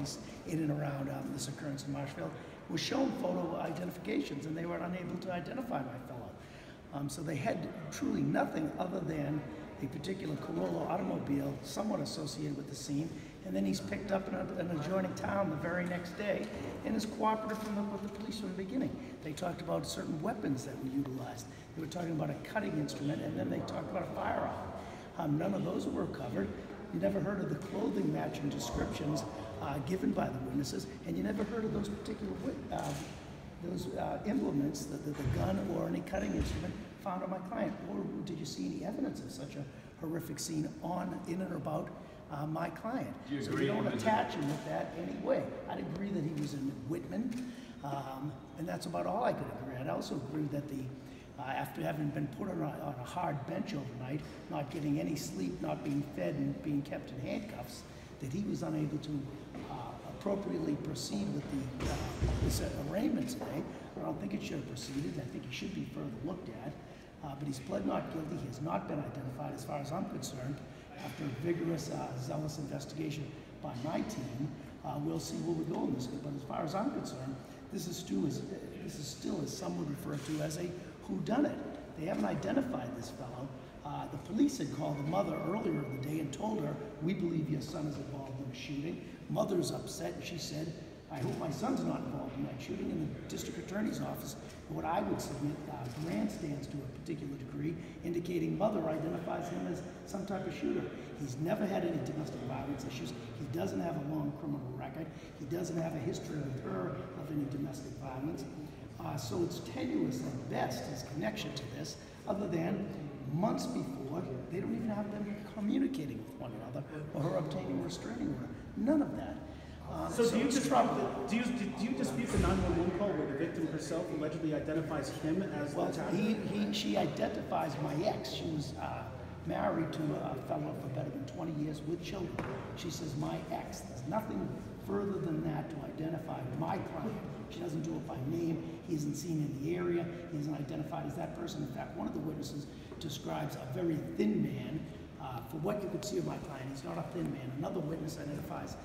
police in and around this occurrence in Marshfield was shown photo identifications, and they were unable to identify my fellow. So they had truly nothing other than a particular Corolla automobile somewhat associated with the scene, and then he's picked up in an adjoining town the very next day and is cooperative with the police from the beginning. They talked about certain weapons that were utilized. They were talking about a cutting instrument, and then they talked about a firearm. None of those were covered. You never heard of the clothing matching descriptions given by the witnesses, and you never heard of those particular implements, the gun or any cutting instrument found on my client. Or did you see any evidence of such a horrific scene in and about my client? So you don't attach him with that anyway. I'd agree that he was in Whitman, and that's about all I could agree. I'd also agree that after having been put on a hard bench overnight, not getting any sleep, not being fed, and being kept in handcuffs, that he was unable to appropriately proceed with this arraignment today. I don't think it should have proceeded. I think he should be further looked at. But he's pled not guilty. He has not been identified as far as I'm concerned. After a vigorous, zealous investigation by my team, we'll see where we go in this. But as far as I'm concerned, this is still, as some would refer to as a whodunit. They haven't identified this fellow. The police had called the mother earlier in the day and told her, "We believe your son is involved in the shooting." Mother's upset, and she said, "I hope my son's not involved in that shooting." In the district attorney's office, what I would submit grandstands to a particular degree, indicating mother identifies him as some type of shooter. He's never had any domestic violence issues. He doesn't have a long criminal record. He doesn't have a history with her of any domestic violence. So it's tenuous at best, his connection to this, other than months before, they don't even have them communicating with one another or her obtaining a restraining order. None of that. So do you dispute the 911 call where the victim herself allegedly identifies him as the attacker? She identifies my ex. She was married to a fellow for better than 20 years with children. She says my ex. There's nothing further than that to identify my client. She doesn't do it by name. He isn't seen in the area. He isn't identified as that person. In fact, one of the witnesses describes a very thin man. For what you could see of my client, he's not a thin man. Another witness identifies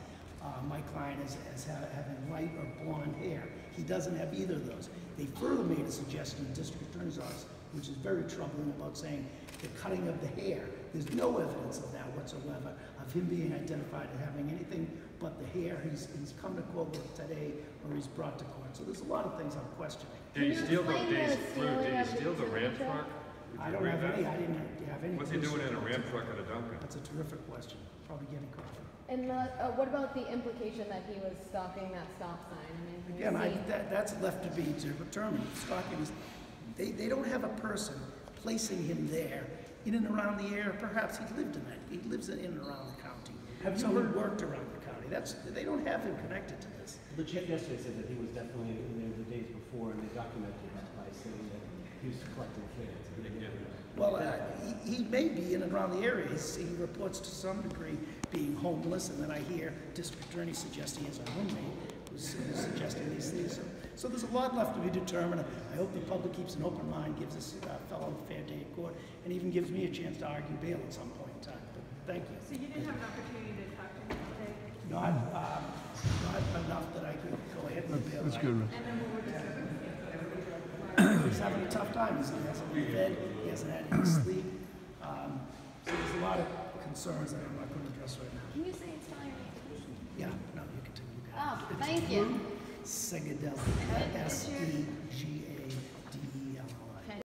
my client as having light or blonde hair. He doesn't have either of those. They further made a suggestion in the district attorney's office, which is very troubling, about saying the cutting of the hair. There's no evidence of that whatsoever, of him being identified as having anything but the hair. He's come to court with today, or he's brought to court. So there's a lot of things I'm questioning. Did he steal the Ram truck? I don't have any. I didn't have any. What's he doing in a Ram truck at a Dunkin'? That's a terrific question. Probably getting coffee. And what about the implication that he was stalking that stop sign? I mean, again, that's left to be determined. Stalking is, they don't have a person placing him there in and around the area. Perhaps he lived in that. He lives in and around the county. Have you heard, worked around the county? They don't have him connected to this. The chief yesterday said that he was definitely in there the days before, and they documented that by saying that he was collecting fans. Well, he may be in and around the area. He reports to some degree being homeless, and then I hear district attorney suggesting he has a roommate who's suggesting these things. So there's a lot left to be determined. I hope the public keeps an open mind, gives this fellow a fair day in court, and even gives me a chance to argue bail at some point in time. But thank you. So you didn't have an opportunity to talk to him today? Not enough that I could go ahead and bail. That's good. And then what were the He's having a tough time. He hasn't been fed. He hasn't had any sleep. So there's a lot of concerns that I'm not going to address right now. Can you say it's spelling your name? Yeah, no, you can tell me. Oh, thank you. Segadelli. S-E-G-A.